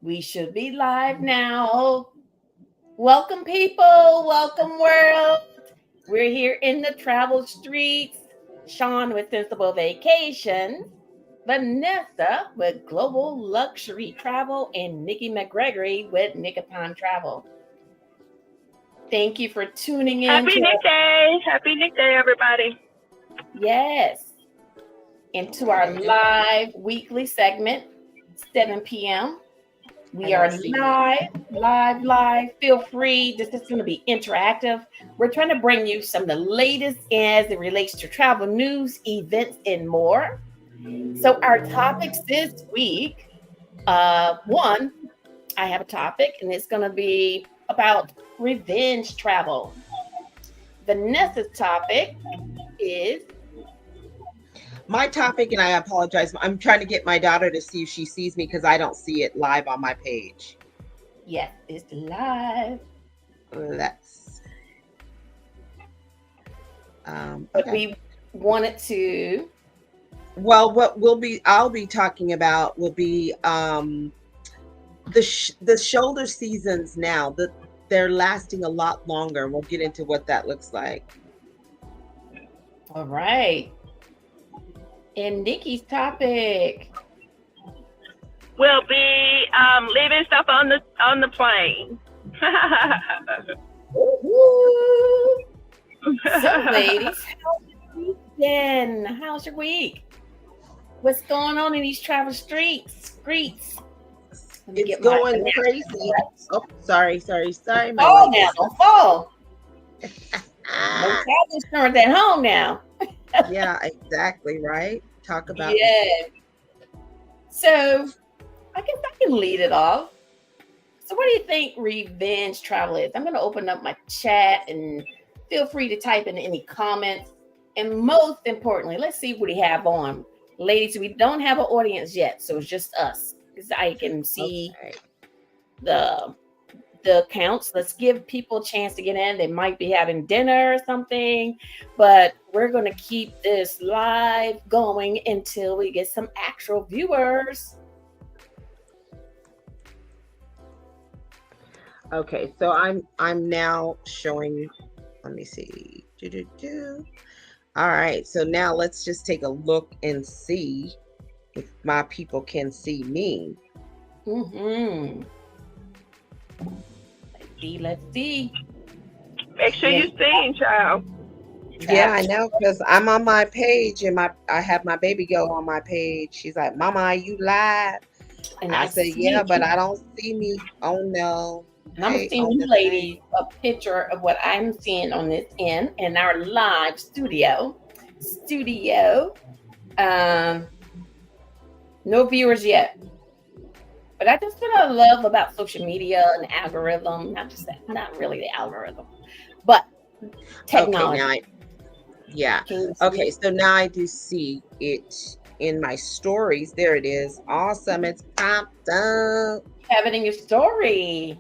We should be live now. Welcome, people. Welcome, world. We're here in the travel streets. Sean with Sensible Vacations, Vanessa with Global Luxury Travel, and Nikki McGregory with Nick Upon Travel. Thank you for tuning in Happy to Nick our, Day. Happy Nick Day, everybody. yes, into our live weekly segment, 7 p.m. We I are don't see it. live. Feel free. This is going to be interactive. We're trying to bring you some of the latest as it relates to travel news, events, and more. So, our topics this week one, I have a topic, and it's going to be about revenge travel. Vanessa's topic is My topic, and I apologize. I'm trying to get my daughter to see if she sees me because I don't see it live on my page. yes, it's live. Let's. But Okay. we wanted to, Well, I'll be talking about will be the shoulder seasons now. They're lasting a lot longer. We'll get into what that looks like. all right. And Nikki's topic. We'll be leaving stuff on the plane. Woo! So, ladies, how's your week been? How's your week? What's going on in these travel streets? Let me It's get my going crazy. Oh, sorry, my fall leg now. is. Don't fall. No Ah, travel insurance at home now. yeah, exactly. Right. Talk about Yeah. So I guess I can lead it off. So what do you think revenge travel is? I'm going to open up my chat and feel free to type in any comments. And most importantly, let's see what we have on. Ladies, we don't have an audience yet, so it's just us. Because I can see okay. the accounts. Let's give people a chance to get in. They might be having dinner or something, but we're going to keep this live going until we get some actual viewers. Okay, so I'm now showing. Let me see. All right, so now let's just take a look and see if my people can see me. Mm-hmm. Let's see. Make sure Yeah, you sing, child. Yeah, I travel. know because I'm on my page and I have my baby girl on my page. She's like, "Mama, are you live?" And I I said, see "Yeah, but I don't see me." Oh no. and I'm Hey, seeing on you the thing. ladies a picture of what I'm seeing on this end in our live studio. Studio. Um, no viewers yet. But I just what I love about social media and algorithm, not just that, not really the algorithm, but Okay, now technology. yeah. Can you Okay, see? so now I do see it in my stories. There it is. Awesome. It's popped up. Have it in your story.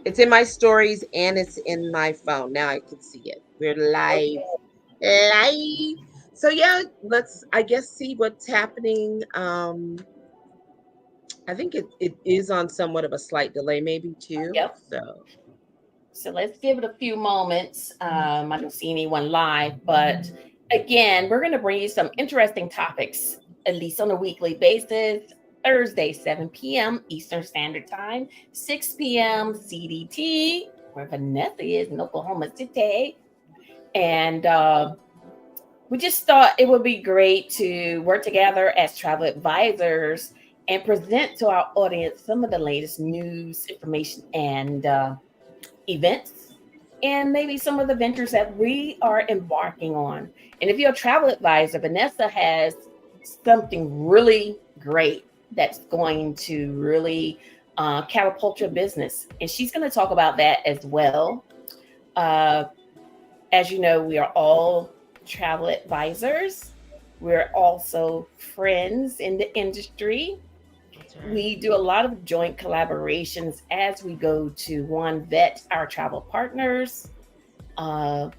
It's in my stories and it's in my phone. Now I can see it. We're live. Okay. Live. So yeah, let's I guess see what's happening. I think it is on somewhat of a slight delay, maybe too. Yep. So So let's give it a few moments. I don't see anyone live, but again, we're going to bring you some interesting topics, at least on a weekly basis. Thursday, 7 p.m. Eastern Standard Time, 6 p.m. CDT, where Vanessa is in Oklahoma City. And we just thought it would be great to work together as travel advisors and present to our audience some of the latest news, information, and events, and maybe some of the ventures that we are embarking on. And if you're a travel advisor, Vanessa has something really great that's going to really catapult your business. And she's going to talk about that as well. Uh, as you know, we are all travel advisors. We're also friends in the industry. that's right. We do a lot of joint collaborations as we go to one, vet our travel partners, uh,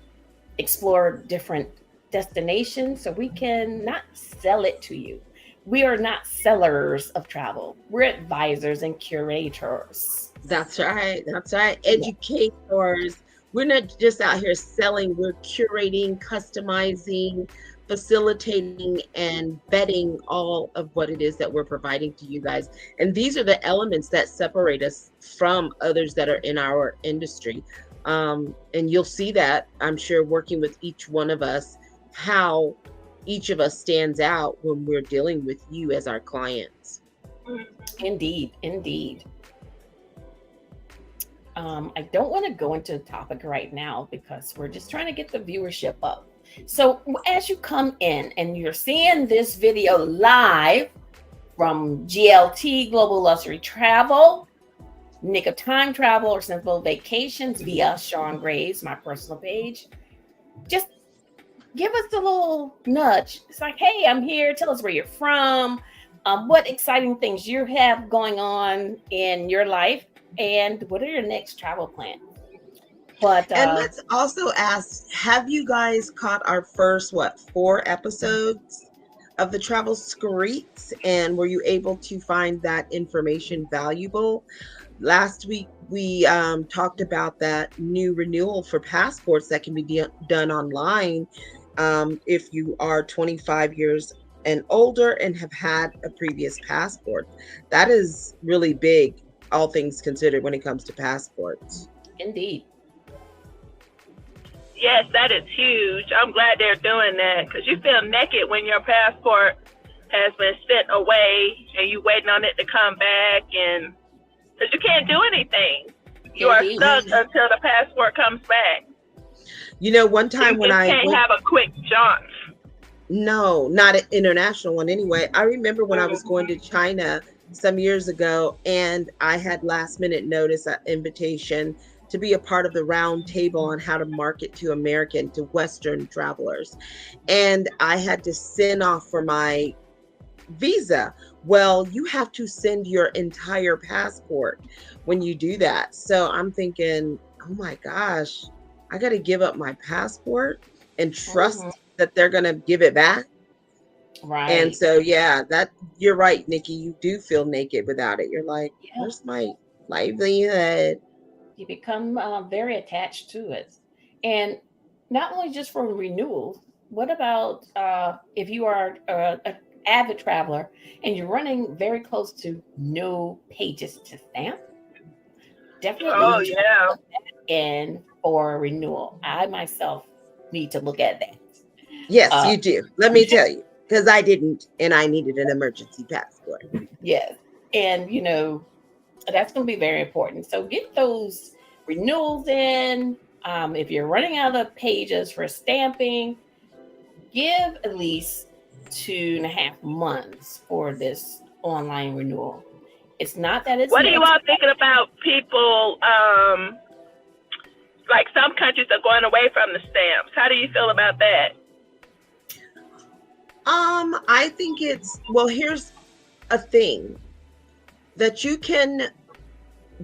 explore different destinations so we can not sell it to you, we are not sellers of travel. We're advisors and curators. That's right. That's right. Yeah. Educators. We're not just out here selling, we're curating, customizing, facilitating, and vetting all of what it is that we're providing to you guys. And these are the elements that separate us from others that are in our industry. And you'll see that, I'm sure, working with each one of us, how each of us stands out when we're dealing with you as our clients. Indeed, indeed. I don't want to go into the topic right now because we're just trying to get the viewership up. So as you come in and you're seeing this video live from GLT, Global Luxury Travel, Nick of Time Travel, or Simple Vacations via Sean Graves, my personal page, just give us a little nudge. It's like, hey, I'm here. Tell us where you're from, what exciting things you have going on in your life, and what are your next travel plans? But and let's also ask, have you guys caught our first 4 episodes of the Travel Skreetz, and were you able to find that information valuable? Last week we talked about that new renewal for passports that can be done online if you are 25 years and older and have had a previous passport. That is really big, all things considered, when it comes to passports. indeed. Yes, that is huge. I'm glad they're doing that because you feel naked when your passport has been sent away and you waiting on it to come back, and because you can't do anything. You Indeed. are stuck until the passport comes back. You know, one time You when just I can't went, have a quick jaunt. no, not an international one anyway. I remember when I was going to China some years ago, and I had last minute notice, an invitation to be a part of the round table on how to market to Western travelers. And I had to send off for my visa. Well, you have to send your entire passport when you do that. So I'm thinking, oh my gosh, I got to give up my passport and trust that they're going to give it back. Right. And so, yeah, that you're right, Nikki. You do feel naked without it. You're like, Yeah. where's my livelihood? You become very attached to it. And not only just for renewal, what about if you are an avid traveler and you're running very close to no pages to stamp? Definitely Oh, yeah. put that in for renewal. I myself need to look at that. Yes, you do. Let me tell you, because I didn't, and I needed an emergency passport. Yes. And, you know, that's going to be very important. So get those renewals in. If you're running out of pages for stamping, give at least 2.5 months for this online renewal. It's not that it's What are you all thinking about people, like some countries are going away from the stamps? How do you feel about that? I think it's, well, here's a thing that you can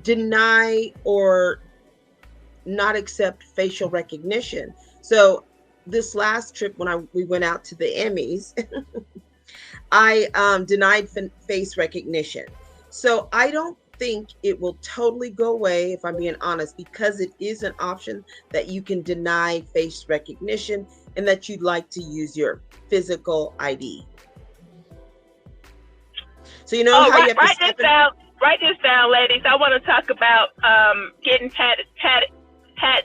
deny or not accept facial recognition. So this last trip when we went out to the Emmys, I denied face recognition. So I don't think it will totally go away, if I'm being honest, because it is an option that you can deny face recognition and that you'd like to use your physical ID. So you know how you have write this down, ladies. I want to talk about getting pat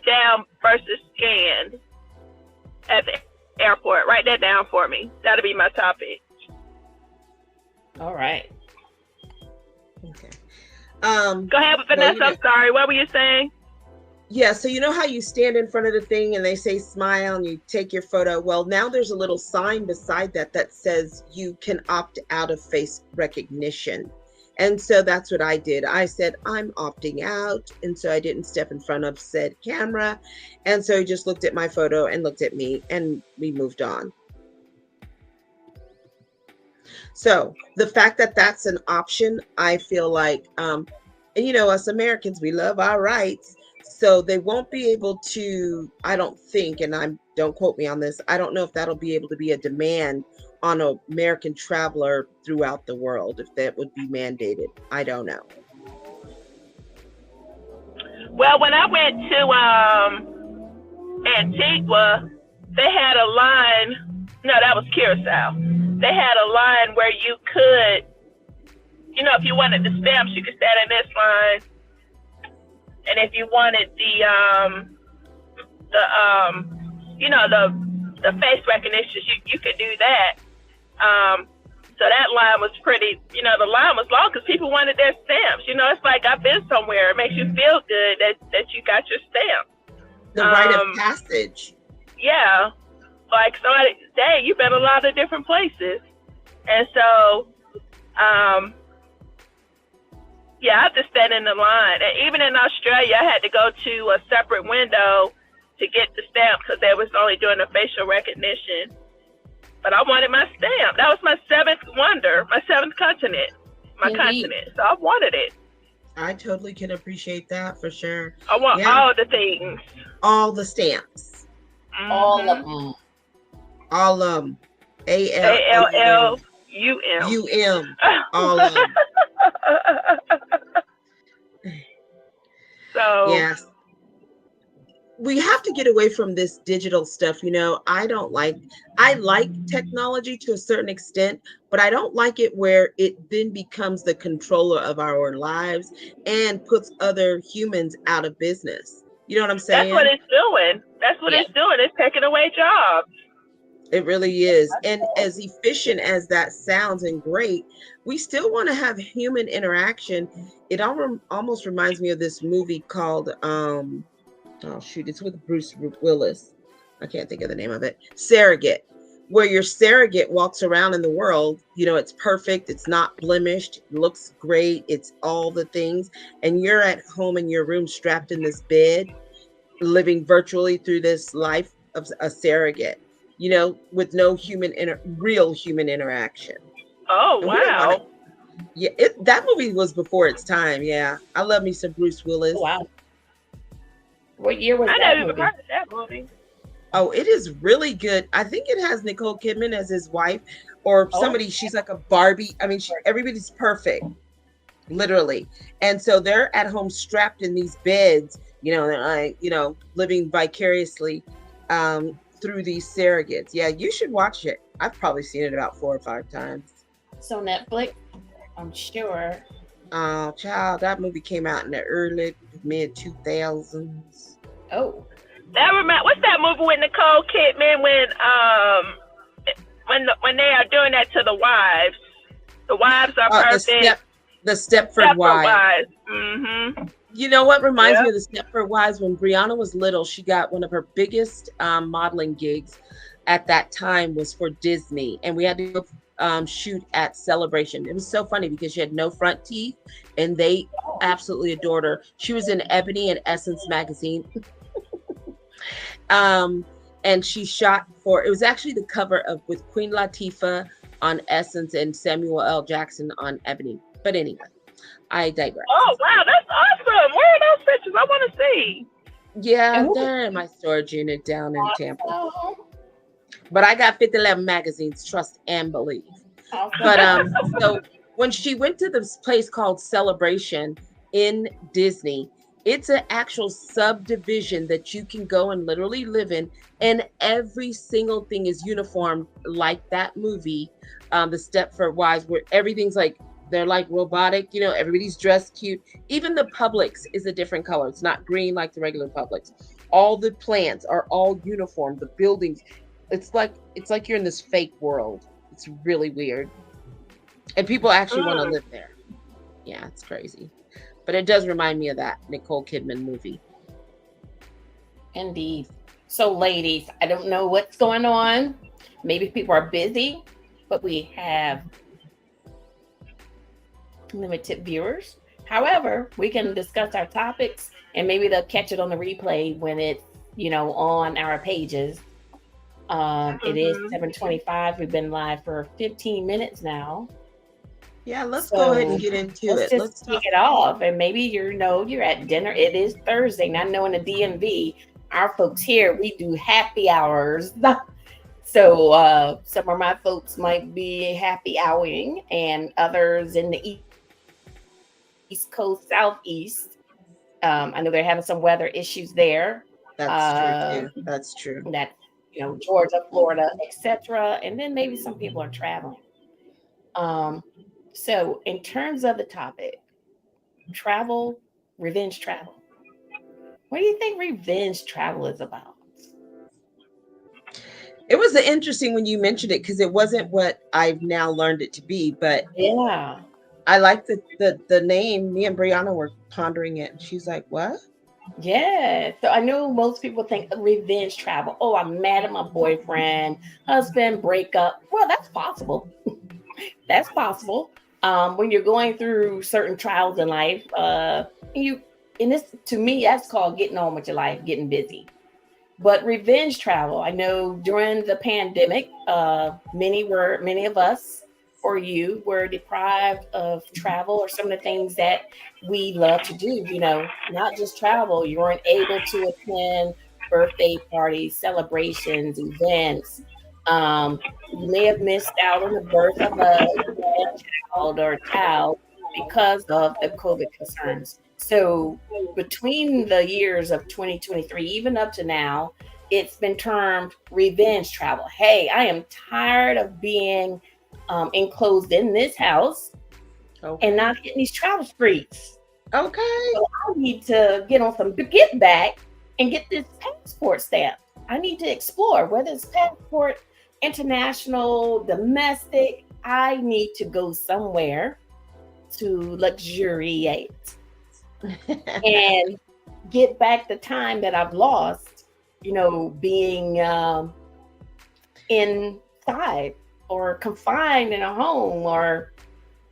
down versus scanned at the airport. Write that down for me. That'll be my topic. All right. Okay. Go ahead, Vanessa. I'm sorry. What were you saying? Yeah, so you know how you stand in front of the thing and they say smile and you take your photo? Well, now there's a little sign beside that says you can opt out of face recognition. And so that's what I did. I said, I'm opting out. And so I didn't step in front of said camera. And so he just looked at my photo and looked at me and we moved on. So the fact that that's an option, I feel like, and you know, us Americans, we love our rights. So they won't be able to, I don't think, and don't quote me on this, I don't know if that'll be able to be a demand on an American traveler throughout the world, if that would be mandated. I don't know. Well, when I went to Antigua, they had a line. No, that was Curacao. They had a line where you could, if you wanted the stamps, you could stand in this line, and if you wanted the face recognition, you could do that. So that line was pretty, the line was long because people wanted their stamps. It's like I've been somewhere. It makes you feel good that you got your stamp. The rite of passage. Yeah. Like, so dang, you've been a lot of different places. And so, yeah, I have to stand in the line. And even in Australia, I had to go to a separate window to get the stamp because they was only doing the facial recognition. But I wanted my stamp. That was my seventh wonder, my seventh continent, continent. So I wanted it. I totally can appreciate that for sure. I want all the things. All the stamps. Mm-hmm. All of them. All of them. ALLUM. UM. All of them. So yes. We have to get away from this digital stuff. I like technology to a certain extent, but I don't like it where it then becomes the controller of our lives and puts other humans out of business. You know what I'm saying? That's what it's doing. It's doing. It's taking away jobs. It really is. And as efficient as that sounds and great, we still want to have human interaction. It almost reminds me of this movie called, it's with Bruce Willis. I can't think of the name of it. Surrogate, where your surrogate walks around in the world. It's perfect. It's not blemished. It looks great. It's all the things. And you're at home in your room, strapped in this bed, living virtually through this life of a surrogate, with no real human interaction. Oh, wow. Yeah, that movie was before its time. Yeah. I love me some Bruce Willis. Oh, wow. What year was that? I never even heard of that movie. Oh, it is really good. I think it has Nicole Kidman as his wife or somebody. She's like a Barbie. I mean, everybody's perfect, literally. And so they're at home strapped in these beds, living vicariously through these surrogates. Yeah, you should watch it. I've probably seen it about 4 or 5 times. So Netflix, I'm sure. Oh, child, that movie came out in the early mid 2000s. Oh, what's that movie with Nicole Kidman when they are doing that to the wives? The wives are perfect. The Stepford Wives. Mm-hmm. You know what reminds me of the Stepford Wives? When Brianna was little, she got one of her biggest modeling gigs at that time was for Disney, and we had to go shoot at Celebration. It was so funny because she had no front teeth and they absolutely adored her. She was in Ebony and Essence magazine. And she shot it was actually the cover with Queen Latifah on Essence and Samuel L. Jackson on Ebony. But anyway, I digress. Oh, wow, that's awesome. Where are those pictures? I want to see. Yeah, they're in my storage unit down in Tampa. But I got 5011 magazines, trust and believe. But so when she went to this place called Celebration in Disney, it's an actual subdivision that you can go and literally live in, and every single thing is uniform like that movie, the Stepford Wives, where everything's like they're like robotic, everybody's dressed cute. Even the Publix is a different color. It's not green like the regular Publix. All the plants are all uniform. The buildings. It's like you're in this fake world. It's really weird. And people actually want to live there. Yeah, it's crazy. But it does remind me of that Nicole Kidman movie. Indeed. So ladies, I don't know what's going on. Maybe people are busy, but we have limited viewers. However, we can discuss our topics and maybe they'll catch it on the replay when it's, on our pages. It is 7:25. We've been live for 15 minutes now. Yeah, let's go ahead and get into it. Let's kick it off. And maybe you're at dinner. It is Thursday. Now, knowing the DMV, our folks here, we do happy hours. So some of my folks might be happy houring, and others in the East Coast, Southeast. I know they're having some weather issues there. That's true Uh, too. That's true. that Georgia, Florida, etc. And then maybe some people are traveling. Um, so in terms of the topic, travel, revenge travel. What do you think revenge travel is about? It was interesting when you mentioned it because it wasn't what I've now learned it to be, but Yeah. I like the name. Me and Brianna were pondering it, and she's like, "What?" Yeah. So I know most people think of revenge travel. Oh, I'm mad at my boyfriend, husband, breakup. Well, that's possible. That's possible. When you're going through certain trials in life, you and this to me, that's called getting on with your life, getting busy. But revenge travel, I know during the pandemic, many of us or you were deprived of travel or some of the things that we love to do. Not just travel. You weren't able to attend birthday parties, celebrations, events. You may have missed out on the birth of a grandchild or child because of the COVID concerns. So between the years of 2023, even up to now, it's been termed revenge travel. Hey, I am tired of being enclosed in this house and not hitting these travel streets. Okay. So I need to get back and get this passport stamp. I need to explore, whether it's passport, international, domestic. I need to go somewhere to luxuriate and get back the time that I've lost, being inside or confined in a home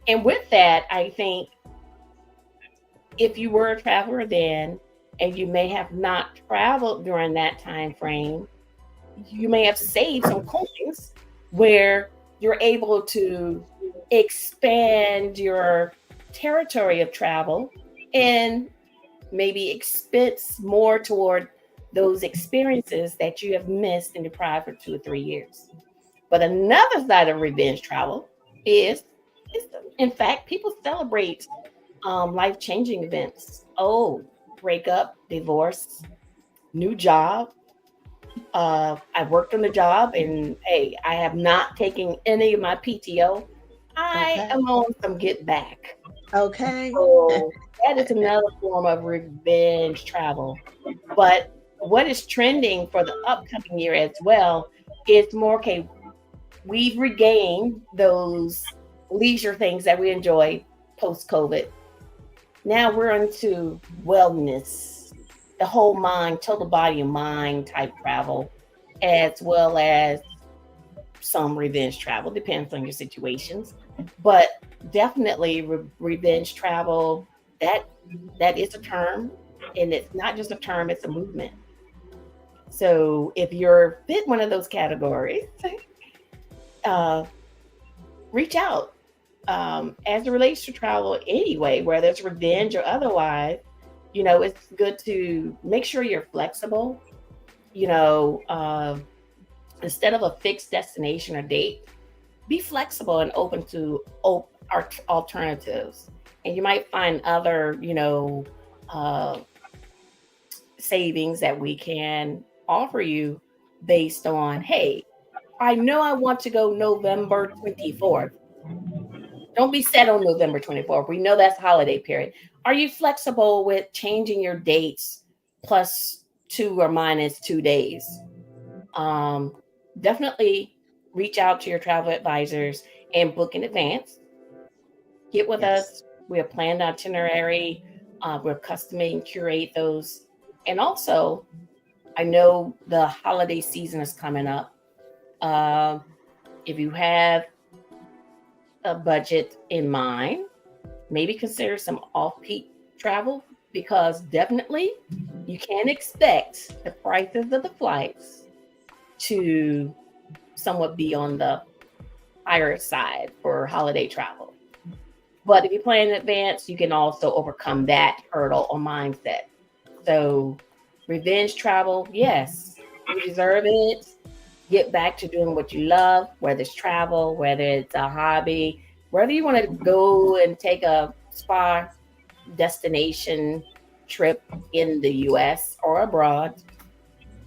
and with that, I think if you were a traveler then and you may have not traveled during that time frame, you may have saved some coins where you're able to expand your territory of travel and maybe expense more toward those experiences that you have missed and deprived for 2 or 3 years. But another side of revenge travel is in fact, people celebrate life-changing events. Oh, breakup, divorce, new job. I worked on the job and hey, I have not taken any of my PTO. I am on some get back. Okay. So that is another form of revenge travel. But what is trending for the upcoming year as well is more okay. We've regained those leisure things that we enjoyed post COVID. Now we're into wellness, the whole mind, total body and mind type travel, as well as some revenge travel. Depends on your situations, but definitely revenge travel. That is a term, and it's not just a term; it's a movement. So if you're fit one of those categories, reach out. As it relates to travel anyway, whether it's revenge or otherwise, it's good to make sure you're flexible. You know, uh, Instead of a fixed destination or date, be flexible and open to alternatives. And you might find other, uh, savings that we can offer you based on, hey, I know I want to go November 24th. Don't be set on November 24th. We know that's holiday period. Are you flexible with changing your dates plus 2 or minus 2 days? Um, Definitely reach out to your travel advisors and book in advance. Get with us. We have planned itinerary. We'll custom and curate those. And also, I know the holiday season is coming up. Uh, if you have a budget in mind, maybe consider some off-peak travel because definitely you can expect the prices of the flights to somewhat be on the higher side for holiday travel. But if you plan in advance, you can also overcome that hurdle or mindset. So revenge travel, yes, you deserve it. get back to doing what you love, whether it's travel, whether it's a hobby, whether you want to go and take a spa destination trip in the US or abroad,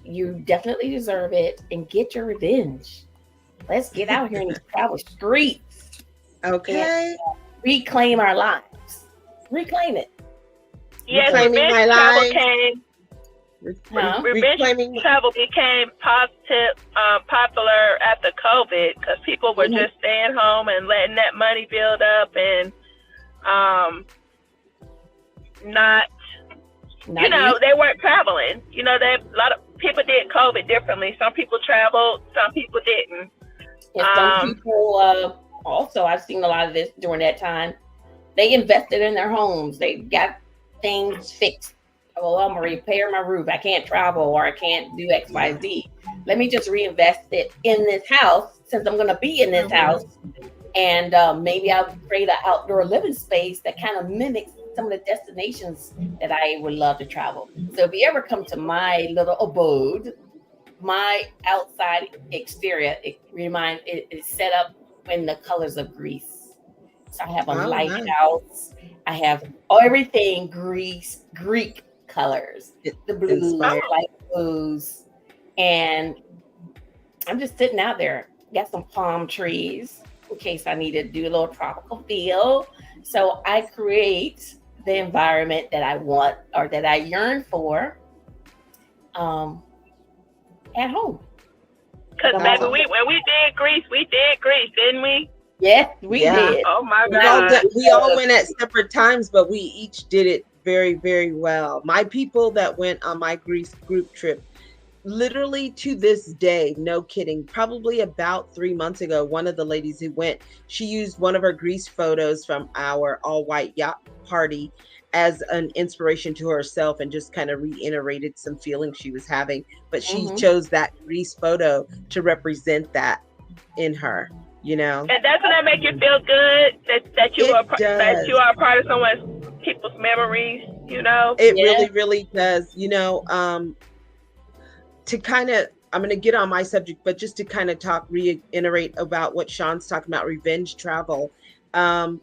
you definitely deserve it and get your revenge. Let's get out here in these travel streets Okay. and reclaim our lives. Reclaim it. Yes, Reclaiming revenge my travel life. came. Huh? Revenge Reclaiming. travel became popular after COVID because people were Mhm. just staying home and letting that money build up and not Not you. they weren't traveling. A lot of people did COVID differently. Some people traveled, some people didn't. And some people also, I've seen a lot of this during that time. They invested in their homes. They got things fixed. Oh, I'm gonna repair my roof. I can't travel or I can't do X, Y, Z. Let me just reinvest it in this house since I'm gonna be in this house. And maybe I'll create an outdoor living space that kind of mimics some of the destinations that I would love to travel. So if you ever come to my little abode, my outside exterior, it is set up in the colors of Greece. So I have a Oh, nice. lighthouse. I have everything Greek colors, the blues, Inspired. light blues, and I'm just sitting out there. Got some palm trees in case I need to do a little tropical feel. So I create the environment that I want or that I yearn for at home. Because Awesome. baby, when we did Greece, didn't we? Yes, we Yeah. did. Oh my We all, God. we all went at separate times, but we each did it very, very well. My people that went on my Greece group trip, literally to this day, no kidding, probably about 3 months ago, one of the ladies who went, she used one of her Greece photos from our all-white yacht party as an inspiration to herself and just kind of reiterated some feelings she was having. But she Mhm. chose that Greece photo to represent that in her, And doesn't that make you feel good that you It are does. that you are a part of someone's people's memories? It Yeah. really, really does. To kind of, I'm going to get on my subject, but just to kind of reiterate about what Sean's talking about, revenge travel. I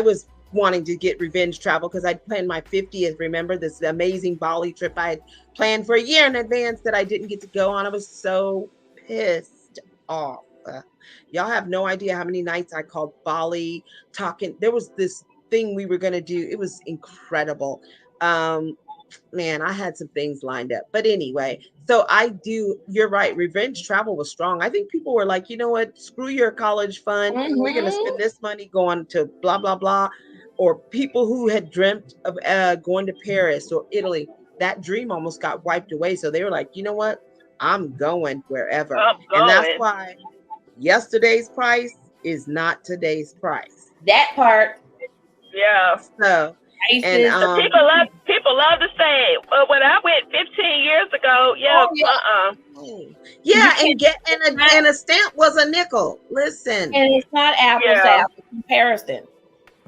was wanting to get revenge travel because I'd planned my 50th. Remember this amazing Bali trip I had planned for a year in advance that I didn't get to go on. I was so pissed off. Y'all have no idea how many nights I called Bali talking. There was this thing we were going to do. It was incredible. Man, I had some things lined up. But anyway, so you're right. Revenge travel was strong. I think people were like, you know what? Screw your college fund. We're going to Mhm. spend this money going to blah, blah, blah. Or people who had dreamt of going to Paris or Italy, that dream almost got wiped away. So they were like, you know what? I'm going wherever. I'm And that's going. why yesterday's price is not today's price. That part, Yeah. So, and prices. People love to say, well, when I went 15 years ago, Oh, yeah. and a stamp was a nickel. Listen, And it's not apples to Yeah. apples comparison.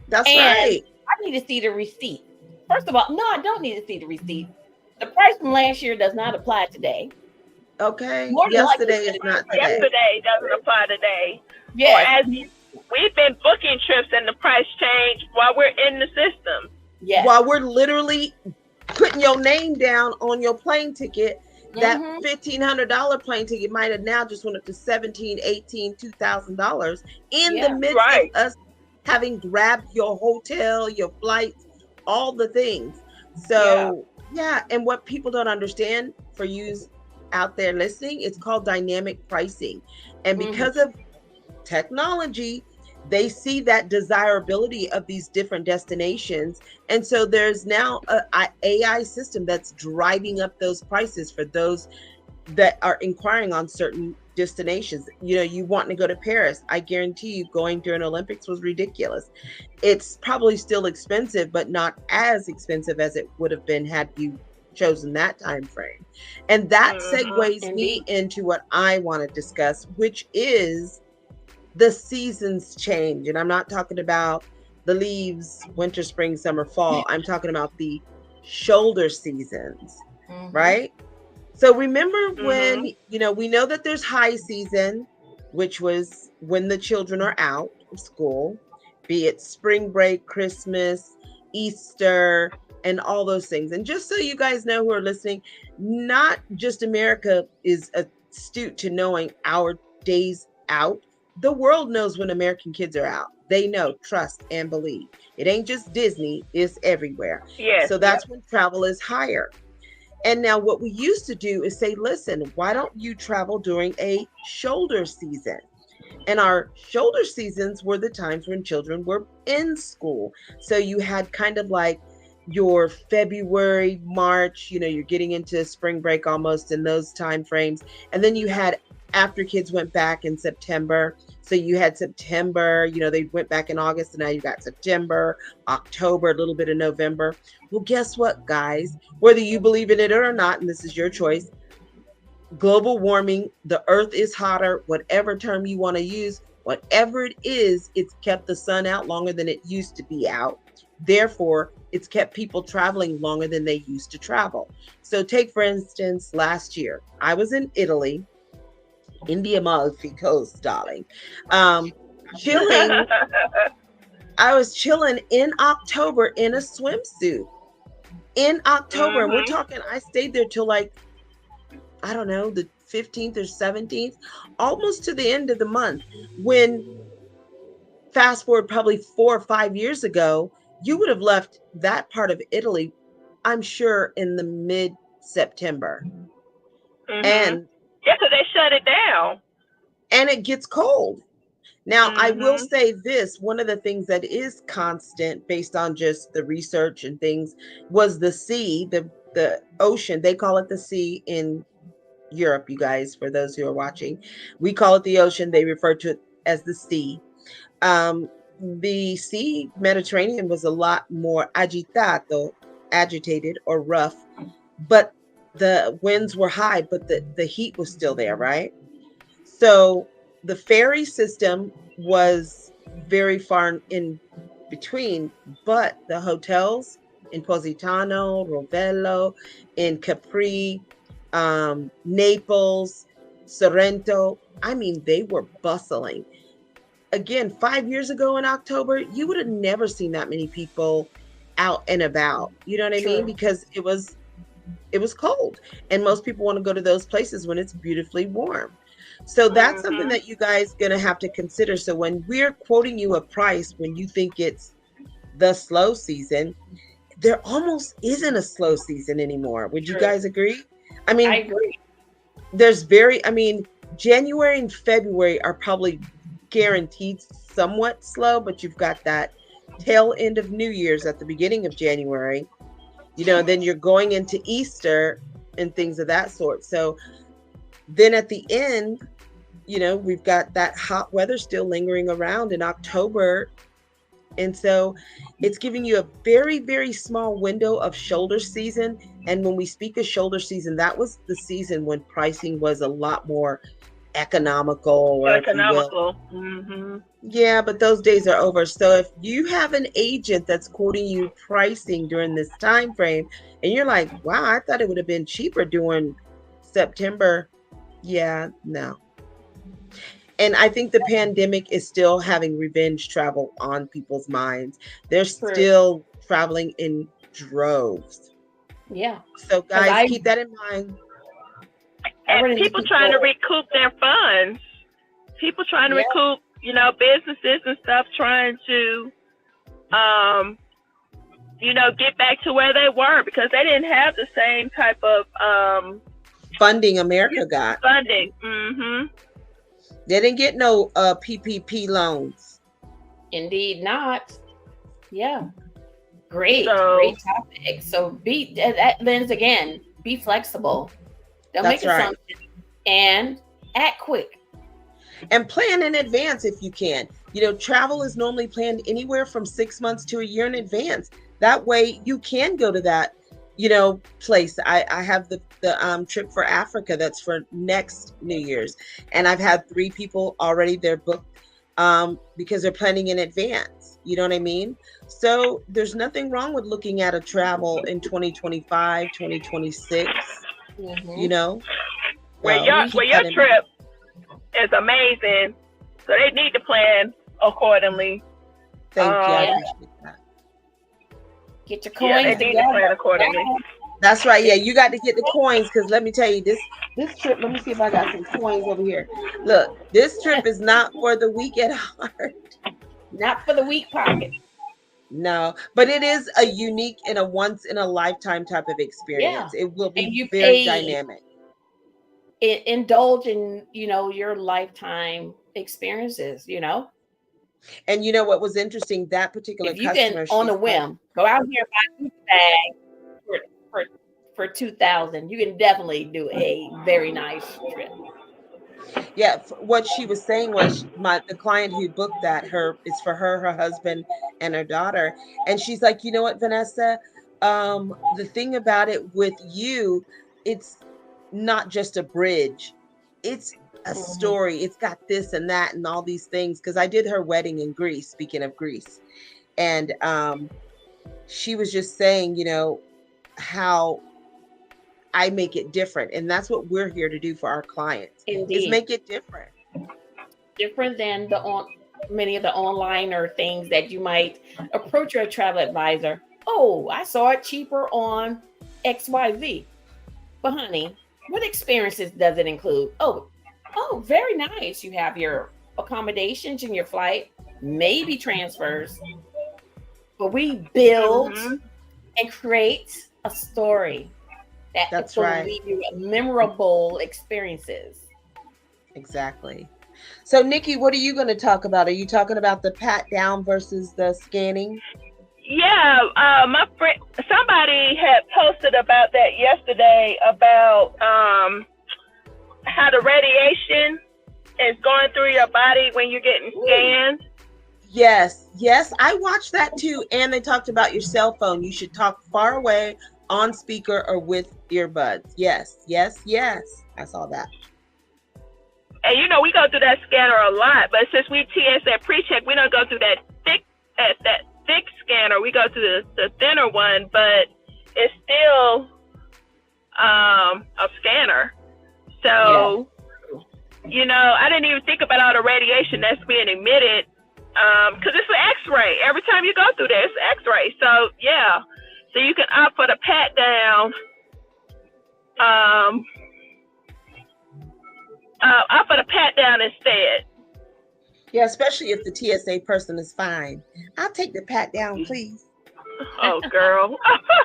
that's And right. I need to see the receipt. First of all, no, I don't need to see the receipt. The price from last year does not apply today. Okay, More than likely, yesterday is not today. Yesterday doesn't apply today. Or Yes, as we've been booking trips and the price changed while we're in the system. yes. While we're literally putting your name down on your plane ticket, that Mhm. $1,500 plane ticket might have now just went up to $1,700, $1,800, $2,000 in Yeah. the midst Right. of us having grabbed your hotel, your flights, all the things. So yeah, and what people don't understand, for you out there listening, it's called dynamic pricing. And because of technology, they see that desirability of these different destinations. And so there's now a AI system that's driving up those prices for those that are inquiring on certain destinations. You want to go to Paris. I guarantee you going during Olympics was ridiculous. It's probably still expensive, but not as expensive as it would have been had you chosen that time frame. And that segues me Indeed. into what I want to discuss, which is the seasons change. And I'm not talking about the leaves, winter, spring, summer, fall. I'm talking about the shoulder seasons, Mhm. right? So remember Mhm. when, we know that there's high season, which was when the children are out of school, be it spring break, Christmas, Easter, and all those things. And just so you guys know who are listening, not just America is astute to knowing our days out. The world knows when American kids are out. They know, trust, and believe. It ain't just Disney, it's everywhere. Yes. So that's when travel is higher. And now what we used to do is say, listen, why don't you travel during a shoulder season? And our shoulder seasons were the times when children were in school. So you had kind of like your February, March, you're getting into spring break almost in those time frames. And then you had after kids went back in September. So you had September, they went back in August, and now you got September, October, a little bit of November. Well, guess what, guys? Whether you believe in it or not, and this is your choice, global warming, the earth is hotter, whatever term you want to use, whatever it is, it's kept the sun out longer than it used to be out. Therefore, it's kept people traveling longer than they used to travel. So take, for instance, last year, I was in Italy, in the Amalfi Coast, darling. Chilling. I was chilling in October in a swimsuit. In October, and we're talking, I stayed there till like, I don't know, the 15th or 17th, almost to the end of the month. When fast forward probably 4 or 5 years ago, you would have left that part of Italy, I'm sure, in the mid-September. And yeah, because they shut it down. And it gets cold. Now, I will say this, one of the things that is constant based on just the research and things was the sea, the ocean. They call it the sea in Europe, you guys, for those who are watching. We call it the ocean. They refer to it as the sea. The sea, Mediterranean, was a lot more agitated or rough, but the winds were high, but the heat was still there, right? So the ferry system was very far in between, but the hotels in Positano, Rovello, in Capri, Naples, Sorrento, I mean, they were bustling. Again, 5 years ago in October, you would have never seen that many people out and about. You know what I mean? Because it was cold, and most people want to go to those places when it's beautifully warm. So that's something that you guys gonna have to consider. So when we're quoting you a price, when you think it's the slow season, there almost isn't a slow season anymore. Would you guys agree? I mean, I agree. January and February are probably guaranteed somewhat slow, but you've got that tail end of New Year's at the beginning of January, then you're going into Easter and things of that sort. So then at the end, we've got that hot weather still lingering around in October. And so it's giving you a very, very small window of shoulder season. And when we speak of shoulder season, that was the season when pricing was a lot more economical. Yeah, but those days are over. So if you have an agent that's quoting you pricing during this time frame, and you're like, wow, I thought it would have been cheaper during September. Yeah, no. And I think the pandemic is still having revenge travel on people's minds. They're still traveling in droves. Yeah. So guys, keep that in mind. And people trying to recoup their funds. People trying to recoup, businesses and stuff trying to, get back to where they were, because they didn't have the same type of funding America got. Funding. They didn't get no PPP loans. Indeed not. Yeah. Great topic. So be flexible. Don't make assumptions and act quick. And plan in advance if you can. Travel is normally planned anywhere from 6 months to a year in advance. That way you can go to that, place. I have the trip for Africa that's for next New Year's. And I've had 3 people already, they're booked because they're planning in advance. You know what I mean? So there's nothing wrong with looking at a travel in 2025, 2026. you know. Well, So keep your that in mind. trip is amazing, so they need to plan accordingly. Thank you. I Yeah. appreciate that. Get your Yeah, coins they need to plan together. accordingly. That's right. Yeah, you got to get the coins because let me tell you this trip. Let me see if I got some coins over here. Look, this trip is not for the weak at heart. Not for the weak pocket. No, but it is a unique and a once in a lifetime type of experience. It will And be you very pay, dynamic. indulge in, your lifetime experiences, And you know what was interesting? That particular if you can, customer, on a she's like, whim, go out here and buy a Gucci bag for 2,000, you can definitely do a very nice trip. yeah, what she was saying was the client who booked that it's for her husband, and her daughter. And she's like, you know what, Vanessa, the thing about it with you, it's not just a bridge, it's a Mhm. story. It's got this and that and all these things. Because I did her wedding in Greece, speaking of Greece. And she was just saying, how I make it different. And that's what we're here to do for our clients, is Indeed. make it different. Different than many of the online or things that you might approach your travel advisor. Oh, I saw it cheaper on XYZ. But honey, what experiences does it include? Oh, very nice. You have your accommodations and your flight, maybe transfers. But we build and create a story That's will right. leave you memorable experiences. Exactly. So, Nikki, what are you going to talk about? Are you talking about the pat down versus the scanning? Yeah, my friend, somebody had posted about that yesterday about how the radiation is going through your body when you're getting scanned. Yes, I watched that too. And they talked about your cell phone. You should talk far away, on speaker, or with earbuds. Yes. I saw that. And we go through that scanner a lot, but since we TSA pre-check, we don't go through that thick scanner. We go through the thinner one, but it's still a scanner. So, I didn't even think about all the radiation that's being emitted, because it's an X-ray. Every time you go through there, it's an X-ray. So, yeah. So you can opt for the pat down. Opt for the pat down instead. Yeah, especially if the TSA person is fine. I'll take the pat down, please. Oh, girl.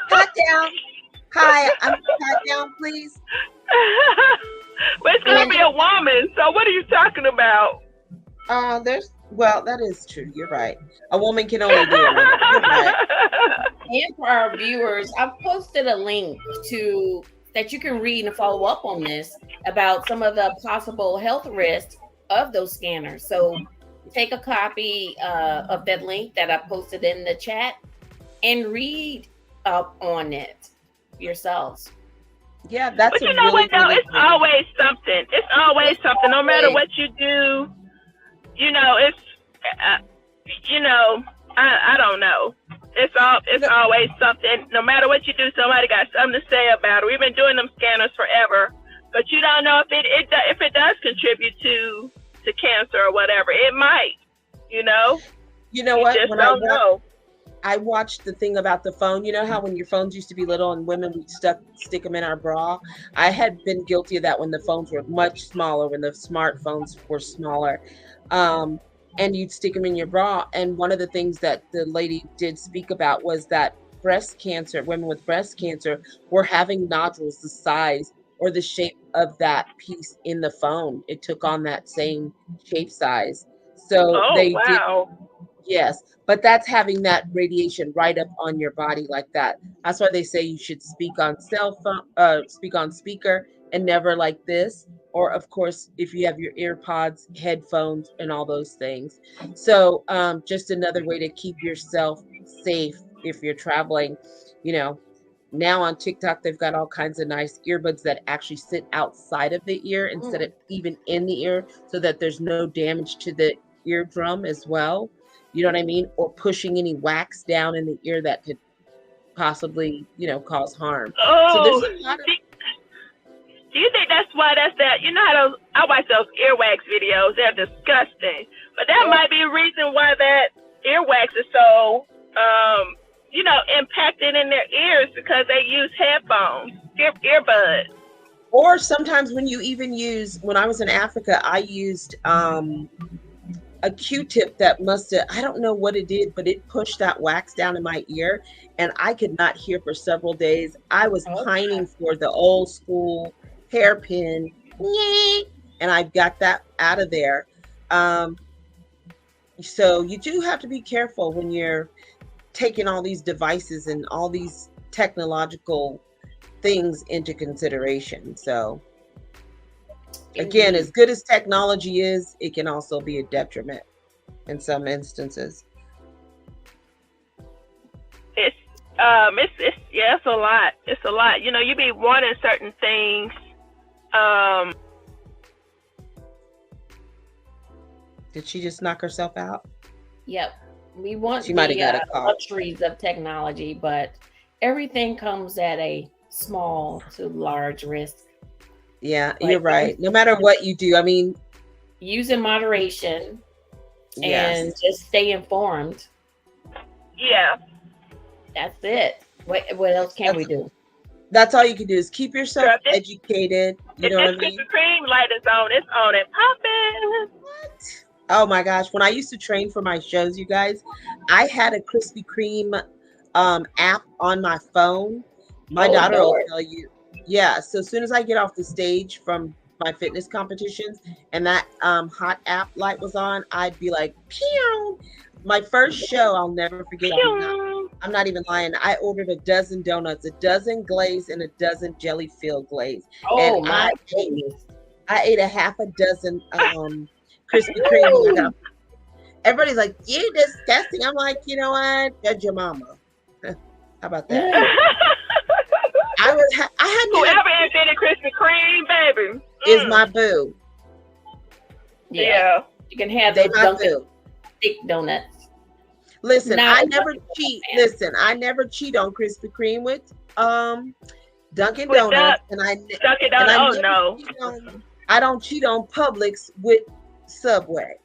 Pat down. Hi, I'm pat down, please. But it's going to be a woman. So what are you talking about? That is true. You're right. A woman can only do it. You're right. And for our viewers, I've posted a link that you can read and follow up on this about some of the possible health risks of those scanners. So take a copy of that link that I posted in the chat and read up on it yourselves. Yeah, that's. But you know what? Though it's always something. It's always something. No matter what you do, it's. I don't know. It's always something. No matter what you do, somebody got something to say about it. We've been doing them scanners forever, but you don't know if it does contribute to cancer or whatever. It might. You know what? Just when don't know. I watched the thing about the phone. You know how when your phones used to be little and women would stick them in our bra? I had been guilty of that when the phones were much smaller, when the smartphones were smaller. And you'd stick them in your bra. And one of the things that the lady did speak about was that women with breast cancer were having nodules the size or the shape of that piece in the phone. It took on that same shape size. So did. Yes, but that's having that radiation right up on your body like that. That's why they say you should speak on speak on speaker and never like this. Or of course, if you have your earpods, headphones, and all those things. So just another way to keep yourself safe if you're traveling. Now on TikTok, they've got all kinds of nice earbuds that actually sit outside of the ear instead of even in the ear, so that there's no damage to the eardrum as well. You know what I mean? Or pushing any wax down in the ear that could possibly, cause harm. Oh, so there's a lot of... Do you think that's why that's that? You know how those, I watch those earwax videos. They're disgusting. But that might be a reason why that earwax is so, impacted in their ears, because they use headphones, earbuds. Or sometimes when you even use, when I was in Africa, I used a Q-tip that must have, I don't know what it did, but it pushed that wax down in my ear and I could not hear for several days. I was pining for the old school hairpin, and I got that out of there. So you do have to be careful when you're taking all these devices and all these technological things into consideration. So again, as good as technology is, it can also be a detriment in some instances. It's a lot. It's a lot. You be wanting certain things. Did she just knock herself out? Yep. We want She might have got a call. luxuries of technology, but everything comes at a small to large risk. Yeah, you're right. No matter what you do, I mean, use in moderation and yes. just stay informed. Yeah. That's it. What else can we do? That's all you can do is keep yourself educated. You know what I mean? Krispy Kreme light is on. It's on and popping. What? Oh my gosh. When I used to train for my shows, you guys, I had a Krispy Kreme app on my phone. My daughter will tell you. Yeah. So as soon as I get off the stage from my fitness competitions and that hot app light was on, I'd be like, pew. My first show, I'll never forget. I'm not even lying. I ordered a dozen donuts, a dozen glazed, and a dozen jelly filled glaze. Oh and my goodness. I ate a half a dozen Krispy Kreme. Everybody's like, "You disgusting." I'm like, you know what? Judge your mama. How about that? I had whoever invented Krispy Kreme, baby, is my boo. Yeah. You can have those Dunkin' thick donuts. Listen, I never cheat. Listen, I never cheat on Krispy Kreme with Dunkin' Donuts, and I don't cheat on Publix with Subway.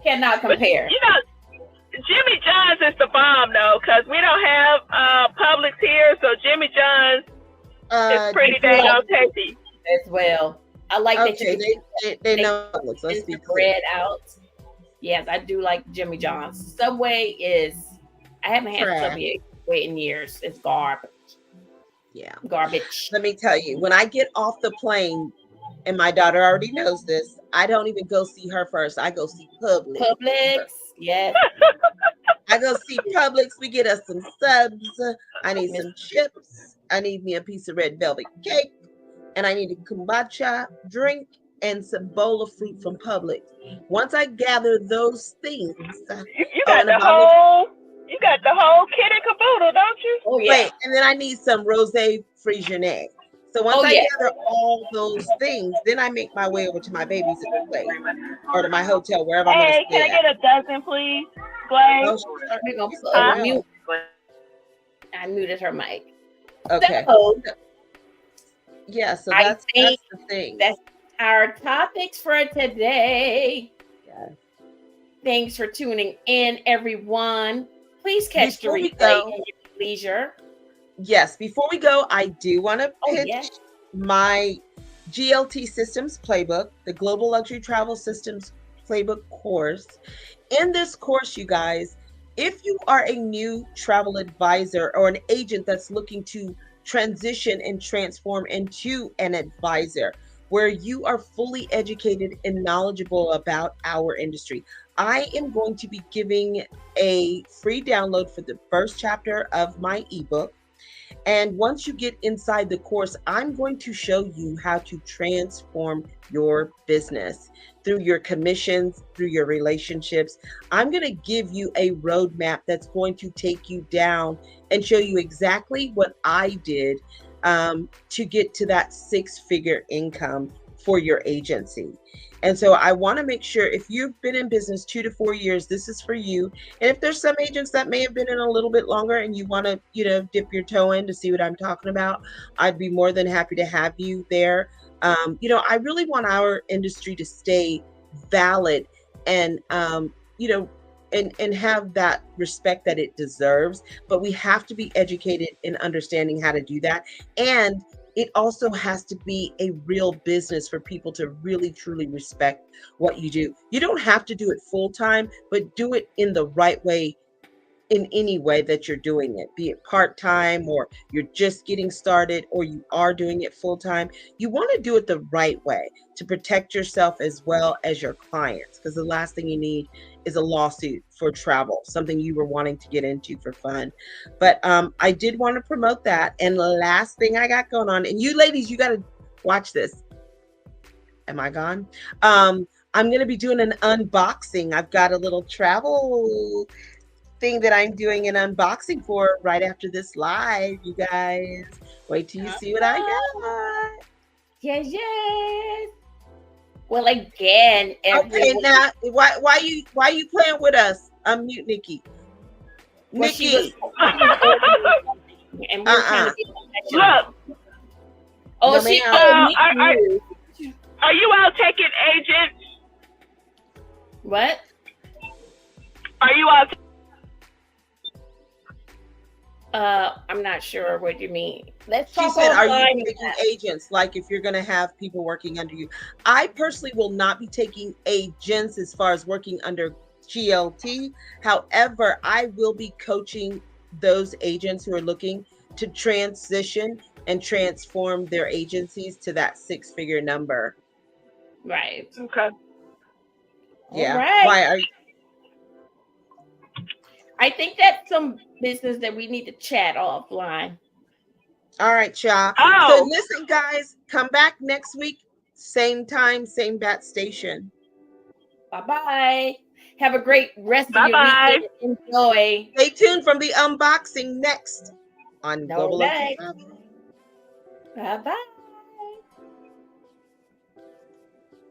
Cannot compare. But, Jimmy John's is the bomb, though, because we don't have Publix here, so Jimmy John's is pretty dang tasty as well. I like that they know Publix. Let's be bread out. Yes, I do like Jimmy John's. Subway is, I haven't had Subway in years. It's garbage. Yeah. Garbage. Let me tell you, when I get off the plane, and my daughter already knows this, I don't even go see her first. I go see Publix. Yes. I go see Publix. We get us some subs. I need some chips. I need me a piece of red velvet cake. And I need a kombucha drink and some bowl of fruit from Publix. Once I gather those things, you got the whole kit and caboodle, don't you? Oh yeah. Wait, and then I need some rosé Frisionnais. So once I gather all those things, then I make my way over to my baby's place or to my hotel, wherever I'm going to stay. Can I get a dozen, please? Glaze. I muted her mic. Okay. So, yeah, so that's the thing. That's our topics for today. Yes. Thanks for tuning in, everyone. Please catch the replay at your leisure. Yes, before we go, I do want to pitch my GLT Systems Playbook, the Global Luxury Travel Systems Playbook course. In this course, you guys, if you are a new travel advisor or an agent that's looking to transition and transform into an advisor where you are fully educated and knowledgeable about our industry, I am going to be giving a free download for the first chapter of my ebook. And once you get inside the course, I'm going to show you how to transform your business through your commissions, through your relationships. I'm going to give you a roadmap that's going to take you down and show you exactly what I did to get to that 6-figure income for your agency. And so I want to make sure if you've been in business 2 to 4 years, this is for you. And if there's some agents that may have been in a little bit longer and you want to, dip your toe in to see what I'm talking about, I'd be more than happy to have you there. I really want our industry to stay valid and, and have that respect that it deserves. But we have to be educated in understanding how to do that. And it also has to be a real business for people to really, truly respect what you do. You don't have to do it full time, but do it in the right way, in any way that you're doing it, be it part-time or you're just getting started or you are doing it full-time. You want to do it the right way to protect yourself as well as your clients, because the last thing you need is a lawsuit for travel, something you were wanting to get into for fun. But I did want to promote that. And the last thing I got going on, and you ladies, you got to watch this. Am I gone? I'm going to be doing an unboxing. I've got a little travel thing that I'm doing an unboxing for right after this live. You guys, wait till you see what I got. Yes. Well, again, okay. Now, why you playing with us? Unmute Nikki. Well, Nikki. And we're trying to be Look. Oh, No, she. Are you all taking agents? What? Are you all? I'm not sure what you mean. Let's She talk said, are offline you taking about- agents? Like if you're going to have people working under you. I personally will not be taking agents as far as working under GLT. However, I will be coaching those agents who are looking to transition and transform their agencies to that 6-figure number. Right. Okay. Yeah. All right. Why are you? I think that's some business that we need to chat offline. All right, y'all. Oh. So listen, guys, come back next week. Same time, same bat station. Bye-bye. Have a great rest of your Bye-bye. weekend. Enjoy. Stay tuned from the unboxing next on No Global lag. Local Travel. Bye-bye.